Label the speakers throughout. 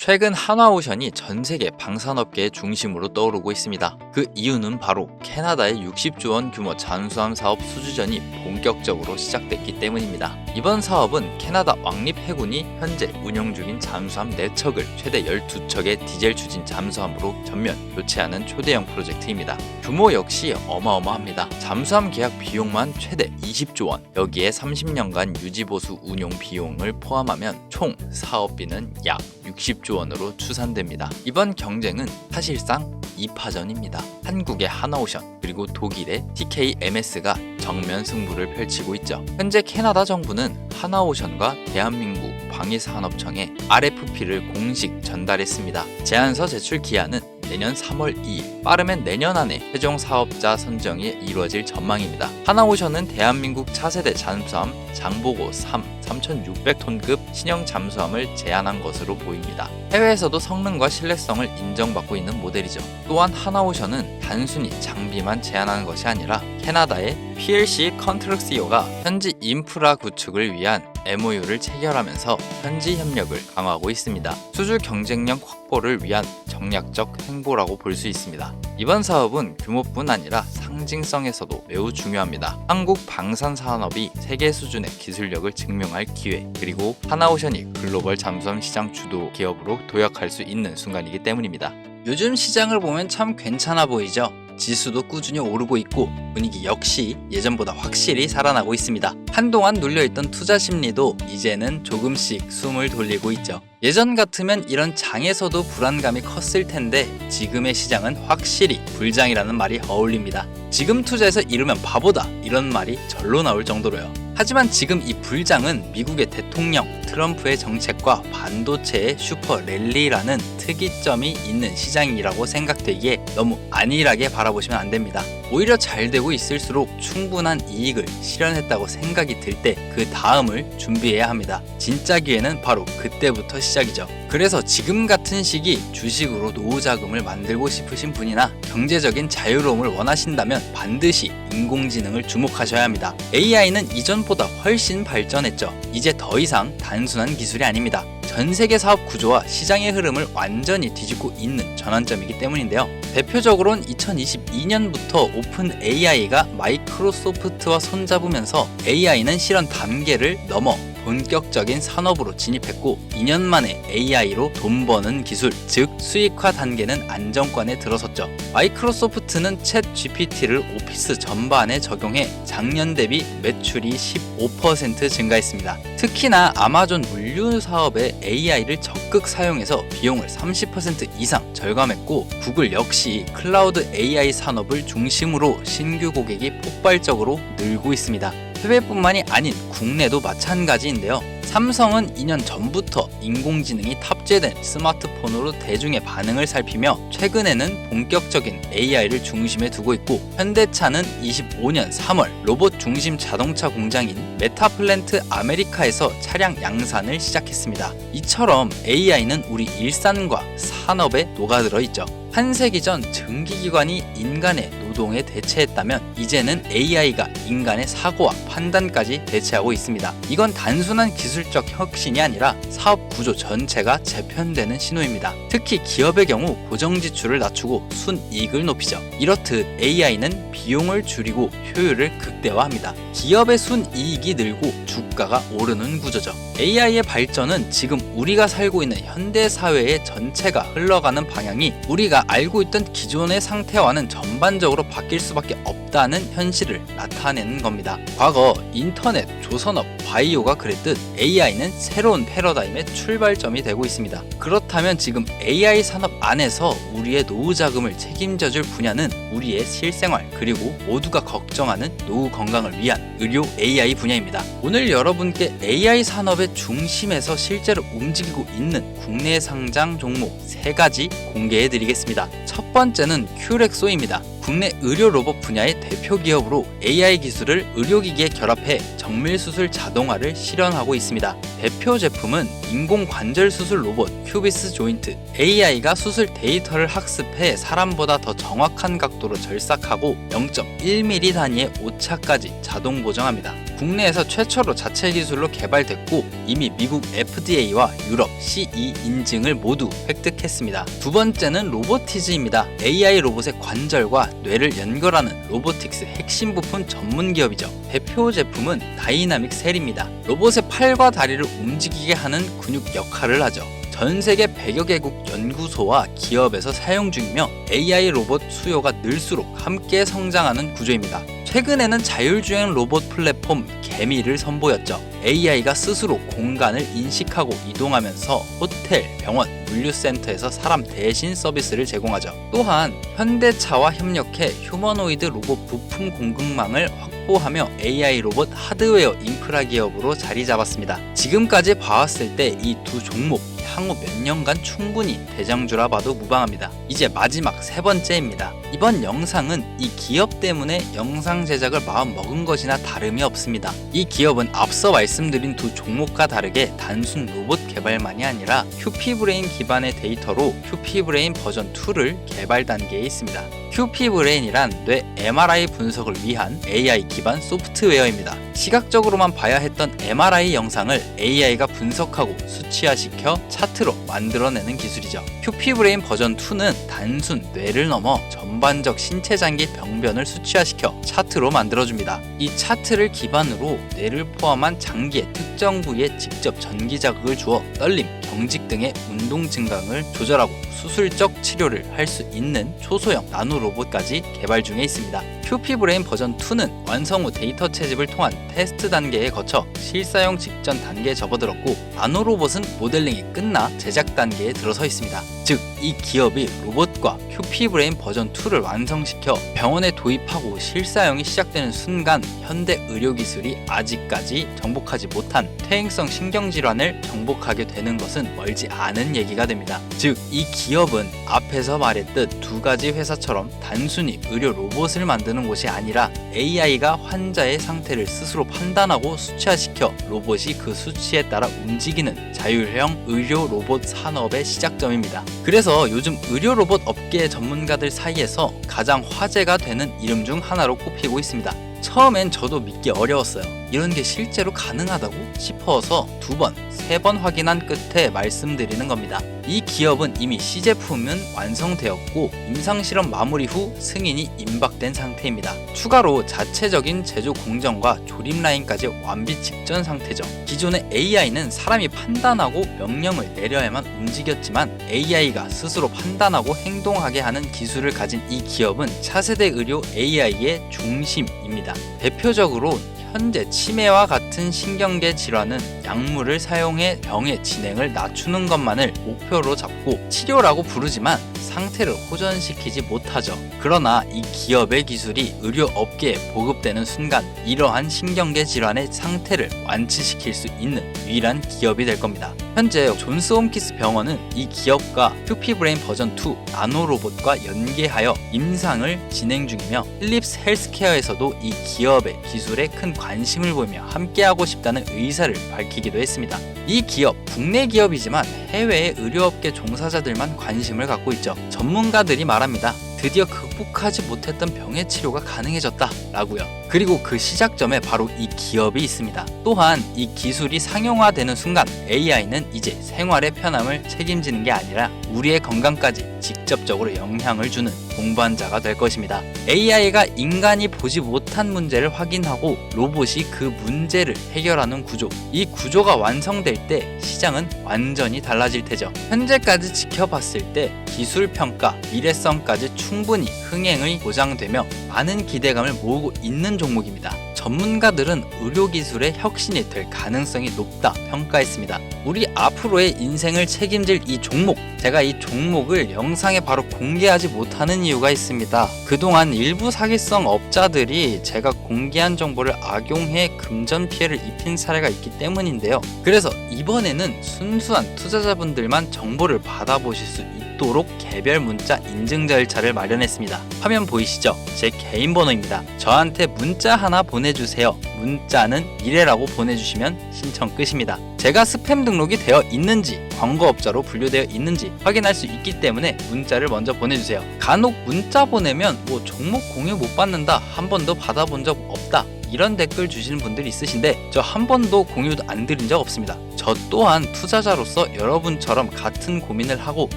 Speaker 1: 최근 한화오션이 전 세계 방산업계의 중심으로 떠오르고 있습니다. 그 이유는 바로 캐나다의 60조 원 규모 잠수함 사업 수주전이 본격적으로 시작됐기 때문입니다. 이번 사업은 캐나다 왕립 해군이 현재 운영 중인 잠수함 4척을 최대 12척의 디젤 추진 잠수함으로 전면 교체하는 초대형 프로젝트입니다. 규모 역시 어마어마합니다. 잠수함 계약 비용만 최대 20조 원, 여기에 30년간 유지보수 운용 비용을 포함하면 총 사업비는 약 60조 원으로 추산됩니다. 이번 경쟁은 사실상 2파전입니다. 한국의 한화오션 그리고 독일의 TKMS가 정면 승부를 펼치고 있죠. 현재 캐나다 정부는 한화오션과 대한민국 방위산업청에 RFP를 공식 전달했습니다. 제안서 제출 기한은 내년 3월 2일, 빠르면 내년 안에 최종 사업자 선정이 이루어질 전망입니다. 한화오션은 대한민국 차세대 잠수함 장보고 3,600톤급 신형 잠수함을 제안한 것으로 보입니다. 해외에서도 성능과 신뢰성을 인정받고 있는 모델이죠. 또한 한화오션은 단순히 장비만 제안하는 것이 아니라 캐나다의 PLC 컨트럭시오가 현지 인프라 구축을 위한 MOU를 체결하면서 현지 협력을 강화하고 있습니다. 수주 경쟁력 확보를 위한 전략적 행보라고 볼 수 있습니다. 이번 사업은 규모뿐 아니라 상징성에서도 매우 중요합니다. 한국 방산 산업이 세계 수준의 기술력을 증명할 기회, 그리고 한화오션이 글로벌 잠수함 시장 주도 기업으로 도약할 수 있는 순간이기 때문입니다. 요즘 시장을 보면 참 괜찮아 보이죠? 지수도 꾸준히 오르고 있고 분위기 역시 예전보다 확실히 살아나고 있습니다. 한동안 눌려있던 투자 심리도 이제는 조금씩 숨을 돌리고 있죠. 예전 같으면 이런 장에서도 불안감이 컸을 텐데 지금의 시장은 확실히 불장이라는 말이 어울립니다. 지금 투자해서 이르면 바보다 이런 말이 절로 나올 정도로요. 하지만 지금 이 불장은 미국의 대통령 트럼프의 정책과 반도체의 슈퍼 랠리라는 특이점이 있는 시장이라고 생각되기에 너무 안일하게 바라보시면 안 됩니다. 오히려 잘 되고 있을수록 충분한 이익을 실현했다고 생각이 들 때 그 다음을 준비해야 합니다. 진짜 기회는 바로 그때부터 시작이죠. 그래서 지금 같은 시기 주식으로 노후 자금을 만들고 싶으신 분이나 경제적인 자유로움을 원하신다면 반드시 인공지능을 주목하셔야 합니다. AI는 이전보다 훨씬 발전했죠. 이제 더 이상 단순한 기술이 아닙니다. 전 세계 사업 구조와 시장의 흐름을 완전히 뒤집고 있는 전환점이기 때문인데요. 대표적으로는 2022년부터 오픈 AI가 마이크로소프트와 손잡으면서 AI는 실현 단계를 넘어 본격적인 산업으로 진입했고 2년 만에 AI로 돈 버는 기술, 즉 수익화 단계는 안정권에 들어섰죠. 마이크로소프트는 챗 GPT를 오피스 전반에 적용해 작년 대비 매출이 15% 증가했습니다. 특히나 아마존 물류 사업에 AI를 적극 사용해서 비용을 30% 이상 절감했고 구글 역시 클라우드 AI 산업을 중심으로 신규 고객이 폭발적으로 늘고 있습니다. 해외뿐만이 아닌 국내도 마찬가지인데요. 삼성은 2년 전부터 인공지능이 탑재된 스마트폰으로 대중의 반응을 살피며 최근에는 본격적인 AI를 중심에 두고 있고 현대차는 25년 3월 로봇 중심 자동차 공장인 메타플랜트 아메리카에서 차량 양산을 시작했습니다. 이처럼 AI는 우리 일상과 산업에 녹아들어 있죠. 한세기 전 증기기관이 인간의 노동에 대체했다면 이제는 AI가 인간의 사고와 판단까지 대체하고 있습니다. 이건 단순한 기술적 혁신이 아니라 사업 구조 전체가 재편되는 신호입니다. 특히 기업의 경우 고정 지출을 낮추고 순이익을 높이죠. 이렇듯 AI는 비용을 줄이고 효율을 극대화합니다. 기업의 순이익이 늘고 주가가 오르는 구조죠. AI의 발전은 지금 우리가 살고 있는 현대 사회의 전체가 흘러가는 방향이 우리가 알고 있던 기존의 상태와는 전반적으로 바뀔 수밖에 없다는 현실을 나타내는 겁니다. 과거 인터넷, 조선업, 바이오가 그랬듯 AI는 새로운 패러다임의 출발점이 되고 있습니다. 그렇다면 지금 AI 산업 안에서 우리의 노후 자금을 책임져줄 분야는 우리의 실생활 그리고 모두가 걱정하는 노후 건강을 위한 의료 AI 분야입니다. 오늘 여러분께 AI 산업의 중심에서 실제로 움직이고 있는 국내 상장 종목 3가지 공개해드리겠습니다. 첫 번째는 큐렉소입니다. 국내 의료 로봇 분야의 대표 기업으로 AI 기술을 의료기기에 결합해 정밀수술 자동화를 실현하고 있습니다. 대표 제품은 인공관절 수술 로봇 큐비스 조인트. AI가 수술 데이터를 학습해 사람보다 더 정확한 각도로 절삭하고 0.1mm 단위의 오차까지 자동 보정합니다. 국내에서 최초로 자체 기술로 개발됐고 이미 미국 FDA와 유럽 CE 인증을 모두 획득했습니다. 두 번째는 로보티즈입니다. AI 로봇의 관절과 뇌를 연결하는 로보틱스 핵심 부품 전문 기업이죠. 대표 제품은 다이나믹 셀입니다. 로봇의 팔과 다리를 움직이게 하는 근육 역할을 하죠. 전 세계 100여 개국 연구소와 기업에서 사용 중이며 AI 로봇 수요가 늘수록 함께 성장하는 구조입니다. 최근에는 자율주행 로봇 플랫폼 개미를 선보였죠. AI가 스스로 공간을 인식하고 이동하면서 호텔, 병원, 물류센터에서 사람 대신 서비스를 제공하죠. 또한 현대차와 협력해 휴머노이드 로봇 부품 공급망을 확보하며 AI 로봇 하드웨어 인프라 기업으로 자리 잡았습니다. 지금까지 봐왔을 때 이 두 종목 향후 몇 년간 충분히 대장주라 봐도 무방합니다. 이제 마지막 세 번째입니다. 이번 영상은 이 기업 때문에 영상 제작을 마음 먹은 것이나 다름이 없습니다. 이 기업은 앞서 말씀드린 두 종목과 다르게 단순 로봇 개발만이 아니라 큐피브레인 기반의 데이터로 큐피브레인 버전 2를 개발 단계에 있습니다. 큐피브레인이란 뇌 MRI 분석을 위한 AI 기반 소프트웨어입니다. 시각적으로만 봐야 했던 MRI 영상을 AI가 분석하고 수치화시켜 차트로 만들어내는 기술이죠. 큐피브레인 버전 2는 단순 뇌를 넘어 전반적 신체 장기 병변을 수치화시켜 차트로 만들어줍니다. 이 차트를 기반으로 뇌를 포함한 장기의 특정 부위에 직접 전기 자극을 주어 떨림, 경직 등의 운동 증강을 조절하고 수술적 치료를 할 수 있는 초소형 나노 로봇까지 개발 중에 있습니다. 큐피브레인 버전 2는 완성 후 데이터 채집을 통한 테스트 단계에 거쳐 실사용 직전 단계에 접어들었고 나노 로봇은 모델링이 끝나 제작 단계에 들어서 있습니다. 즉, 이 기업이 로봇과 큐피브레인 버전 2를 완성시켜 병원에 도입하고 실사용이 시작되는 순간 현대 의료기술이 아직까지 정복하지 못한 퇴행성 신경질환을 정복하게 되는 것은 멀지 않은 얘기가 됩니다. 즉, 이 기업은 앞에서 말했듯 두 가지 회사처럼 단순히 의료 로봇을 만드는 곳이 아니라 AI가 환자의 상태를 스스로 판단하고 수치화시켜 로봇이 그 수치에 따라 움직이는 자율형 의료 로봇 산업의 시작점입니다. 그래서 요즘 의료 로봇 업계 전문가들 사이에서 가장 화제가 되는 이름 중 하나로 꼽히고 있습니다. 처음엔 저도 믿기 어려웠어요. 이런 게 실제로 가능하다고 싶어서 2번, 3번 확인한 끝에 말씀드리는 겁니다. 이 기업은 이미 C제품은 완성되었고 임상실험 마무리 후 승인이 임박된 상태입니다. 추가로 자체적인 제조 공정과 조립 라인까지 완비 직전 상태죠. 기존의 AI는 사람이 판단하고 명령을 내려야만 움직였지만 AI가 스스로 판단하고 행동하게 하는 기술을 가진 이 기업은 차세대 의료 AI의 중심입니다. 대표적으로 현재 치매와 같은 신경계 질환은 약물을 사용해 병의 진행을 낮추는 것만을 목표로 잡고 치료라고 부르지만 상태를 호전시키지 못하죠. 그러나 이 기업의 기술이 의료 업계에 보급되는 순간 이러한 신경계 질환의 상태를 완치시킬 수 있는 유일한 기업이 될 겁니다. 현재 존스 홈키스 병원은 이 기업과 큐피브레인 버전 2 나노 로봇과 연계하여 임상을 진행 중이며 필립스 헬스케어에서도 이 기업의 기술에 큰 관심을 보이며 함께하고 싶다는 의사를 밝히기도 했습니다. 이 기업, 국내 기업이지만 해외의 의료업계 종사자들만 관심을 갖고 있죠. 전문가들이 말합니다. 드디어 극복하지 못했던 병의 치료가 가능해졌다 라고요. 그리고 그 시작점에 바로 이 기업이 있습니다. 또한 이 기술이 상용화되는 순간 AI는 이제 생활의 편함을 책임지는 게 아니라 우리의 건강까지 직접적으로 영향을 주는 동반자가 될 것입니다. AI가 인간이 보지 못한 문제를 확인하고 로봇이 그 문제를 해결하는 구조. 이 구조가 완성될 때 시장은 완전히 달라질 테죠. 현재까지 지켜봤을 때 기술 평가, 미래성까지 충분히 흥행이 보장되며 많은 기대감을 모으고 있는 종목입니다. 전문가들은 의료기술의 혁신이 될 가능성이 높다 평가했습니다. 우리 앞으로의 인생을 책임질 이 종목, 제가 이 종목을 영상에 바로 공개하지 못하는 이유가 있습니다. 그동안 일부 사기성 업자들이 제가 공개한 정보를 악용해 금전 피해를 입힌 사례가 있기 때문인데요. 그래서 이번에는 순수한 투자자분들만 정보를 받아보실 수 있도록 개별 문자 인증 절차를 마련했습니다. 화면 보이시죠? 제 개인 번호입니다. 저한테 문자 하나 보내주세요. 문자는 미래라고 보내주시면 신청 끝입니다. 제가 스팸 등록이 되어 있는지 광고업자로 분류되어 있는지 확인할 수 있기 때문에 문자를 먼저 보내주세요. 간혹 문자 보내면 종목 공유 못 받는다, 한 번도 받아본 적 없다 이런 댓글 주시는 분들이 있으신데 저 한 번도 공유도 안 드린 적 없습니다. 저 또한 투자자로서 여러분처럼 같은 고민을 하고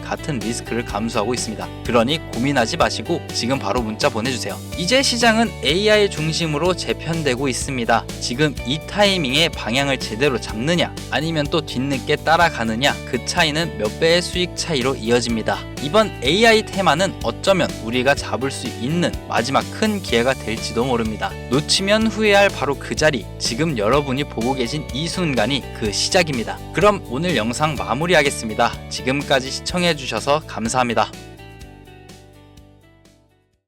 Speaker 1: 같은 리스크를 감수하고 있습니다. 그러니 고민하지 마시고 지금 바로 문자 보내주세요. 이제 시장은 AI 중심으로 재편되고 있습니다. 지금 이 타이밍에 방향을 제대로 잡느냐 아니면 또 뒤늦게 따라가느냐, 그 차이는 몇 배의 수익 차이로 이어집니다. 이번 AI 테마는 어쩌면 우리가 잡을 수 있는 마지막 큰 기회가 될지도 모릅니다. 놓치면 후회할 바로 그 자리, 지금 여러분이 보고 계신 이 순간이 그 시작입니다. 그럼 오늘 영상 마무리하겠습니다. 지금까지 시청해주셔서 감사합니다.